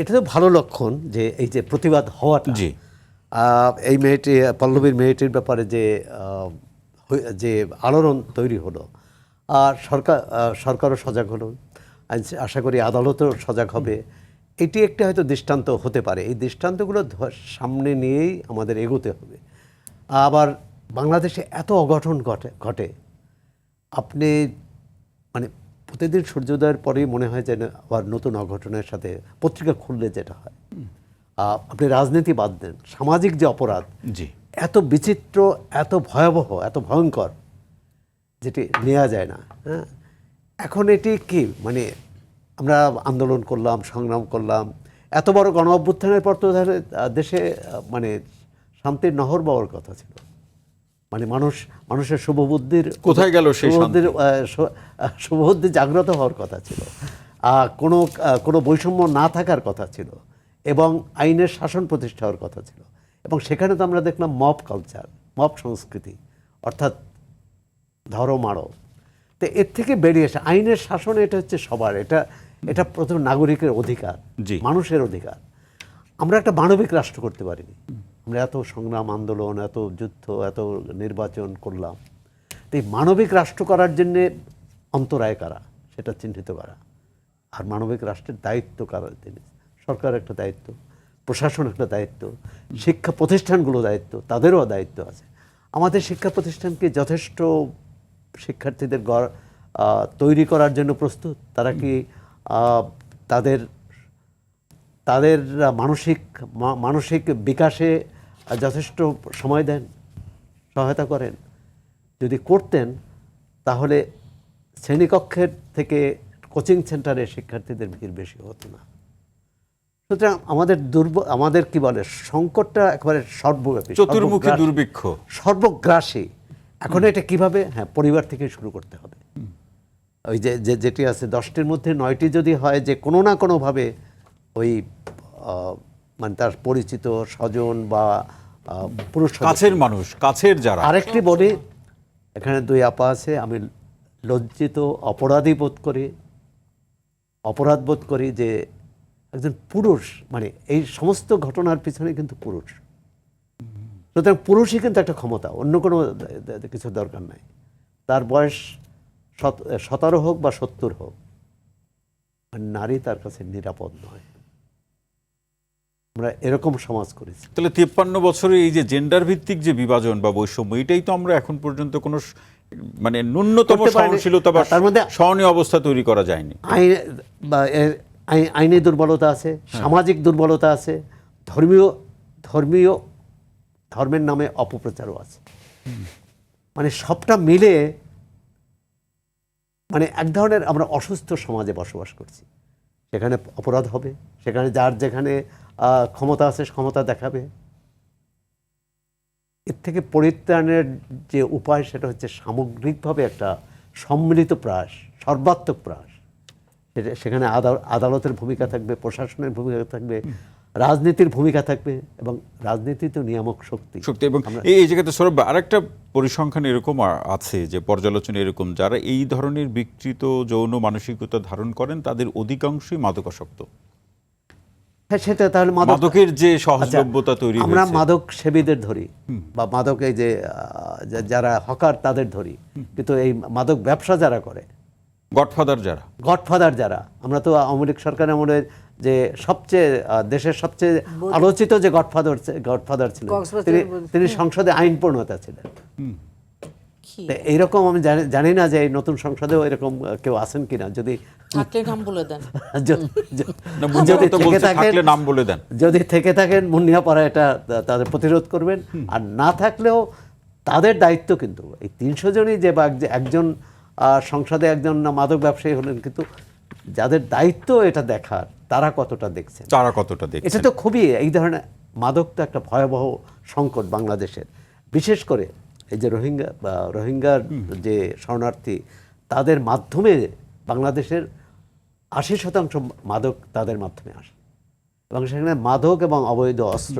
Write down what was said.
এটা তো ভালো লক্ষণ যে এই যে প্রতিবাদ হওয়াটা। জি। এই মেয়েটি পল্লবীর মেয়েটির ব্যাপারে যে আলোড়ন তৈরি হলো, আর সরকারও সজাগ হলো, আশা করি আদালতও সজাগ হবে। এটি একটি হয়তো দৃষ্টান্ত হতে পারে। এই দৃষ্টান্তগুলো সামনে নিয়েই আমাদের এগোতে হবে। আবার বাংলাদেশে এত অঘটন ঘটে, আপনি মানে প্রতিদিন সূর্যোদয়ের পরেই মনে হয় যেন আবার নতুন অঘটনের সাথে পত্রিকা খুললে যেটা হয়। আপনি রাজনীতি বাদ দেন, সামাজিক যে অপরাধ জি। এত বিচিত্র, এত ভয়াবহ, এত ভয়ঙ্কর, যেটি নেওয়া যায় না। হ্যাঁ, এখন এটি কি মানে আমরা আন্দোলন করলাম, সংগ্রাম করলাম, এত বড় গণ অভ্যুত্থানের পর তো দেশে মানে শান্তির নহর বওয়ার কথা ছিল। মানে মানুষের শুভবুদ্ধির কোথায় গেল সেই শুভবুদ্ধি জাগ্রত হওয়ার কথা ছিল, কোনো বৈষম্য না থাকার কথা ছিল, এবং আইনের শাসন প্রতিষ্ঠা হওয়ার কথা ছিল। এবং সেখানে তো আমরা দেখলাম মব কালচার, মব সংস্কৃতি, অর্থাৎ ধরো মারো। তো এর থেকে বেরিয়ে আসে আইনের শাসন, এটা হচ্ছে সবার, এটা প্রথম নাগরিকের অধিকার, মানুষের অধিকার। আমরা একটা মানবিক রাষ্ট্র করতে পারিনি। আমরা এত সংগ্রাম, আন্দোলন, এত যুদ্ধ, এত নির্বাচন করলাম। তো এই মানবিক রাষ্ট্র করার জন্যে অন্তরায় কারা, সেটা চিহ্নিত করা। আর মানবিক রাষ্ট্রের দায়িত্ব কারা? সরকার একটা দায়িত্ব, প্রশাসন একটা দায়িত্ব, শিক্ষা প্রতিষ্ঠানগুলো দায়িত্ব, তাদেরও দায়িত্ব আছে। আমাদের শিক্ষা প্রতিষ্ঠানকে যথেষ্ট শিক্ষার্থীদের তৈরি করার জন্য প্রস্তুত? তারা কি তাদের মানসিক বিকাশে যথেষ্ট সময় দেন, সহায়তা করেন? যদি করতেন তাহলে শ্রেণীকক্ষের থেকে কোচিং সেন্টারে শিক্ষার্থীদের ভিড় বেশি হতো না। সুতরাং আমাদের কি বলে, সংকটটা একেবারে সর্বব্যাপী, চতুর্মুখী দুর্ভিক্ষ, সর্বগ্রাসী। এখন এটা কিভাবে? হ্যাঁ, পরিবার থেকে শুরু করতে হবে। ওই যেটি আছে 10টির মধ্যে 9টি যদি হয় যে কোনো না কোনোভাবে ওই মানে তার পরিচিত স্বজন বা পুরুষ কাছের মানুষ, কাছের যারা। আরেকটি বলি, এখানে 2 আপা আছে, আমি লজ্জিত, অপরাধ বোধ করি যে একজন পুরুষ, মানে এই সমস্ত ঘটনার পিছনে কিন্তু পুরুষ। সুতরাং পুরুষই কিন্তু একটা ক্ষমতা, অন্য কোনো কিছু দরকার নাই। তার বয়স 17 হোক বা 70 হোক, নারী তার কাছে নিরাপদ নয়। আমরা এরকম সমাজ করেছি। তাহলে 53 বছরে এই যে জেন্ডার ভিত্তিক যে বিভাজন বা বৈষম্য, এটাই তো আমরা এখন পর্যন্ত কোনো মানে ন্যূনতম সহনশীলতা বা তার মধ্যে সহনীয় অবস্থা তৈরি করা যায়নি। আইনি দুর্বলতা আছে, সামাজিক দুর্বলতা আছে, ধর্মের নামে অপপ্রচারও আছে। মানে সবটা মিলে মানে এক ধরনের আমরা অসুস্থ সমাজে বসবাস করছি। সেখানে অপরাধ হবে, সেখানে যার যেখানে ক্ষমতা আছে ক্ষমতা দেখাবে। এর থেকে পরিত্রাণের যে উপায়, সেটা হচ্ছে সামগ্রিকভাবে একটা সম্মিলিত প্রয়াস, সর্বাত্মক প্রয়াস। সেখানে আদালতের ভূমিকা থাকবে, প্রশাসনের ভূমিকা থাকবে, রাজনীতির ভূমিকা থাকবে, এবং রাজনীতি তো নিয়ামক শক্তি। এবং এই জায়গাতে সৌরভ, আরেকটা পরিসংখ্যান এরকম আছে যে পর্যালোচনা এরকম, যারা এই ধরনের বিকৃত যৌন মানসিকতা ধারণ করেন তাদের অধিকাংশই মাদকাসক্ত। হ্যাঁ, সেটা তাহলে মাদকের যে সহজলভ্যতা তৈরি, আমরা মাদক সেবীদের ধরি বা মাদক এই যে যারা হকার তাদের ধরি, কিন্তু এই মাদক ব্যবসা যারা করে, গডফাদার যারা, আমরা তো আওয়ামী লীগ সরকার আমলে যে দেশের সবচেয়ে আলোচিত যে গডফাদার ছিলেন, তিনি সংসদে আইন প্রণেতা ছিলেন। এইরকম আমি জানি না যে এই নতুন সংসদেও এরকম কেউ আছেন কিনা। যদি যদি থেকে থাকেন, মুন্নিয়াপাড়া এটা তাদের প্রতিরোধ করবেন। আর না থাকলেও তাদের দায়িত্ব কিন্তু এই 300 জনই যে একজন সংসদে একজন মাদক ব্যবসায়ী হলেন, কিন্তু যাদের দায়িত্ব এটা দেখার, তারা কতটা দেখছেন। এটা তো খুবই, এই ধরনের মাদক তো একটা ভয়াবহ সংকট বাংলাদেশের। বিশেষ করে এই যে রোহিঙ্গার যে শরণার্থী, তাদের মাধ্যমে বাংলাদেশের 80% মাদক তাদের মাধ্যমে আসে, এবং সেখানে মাদক এবং অবৈধ অস্ত্র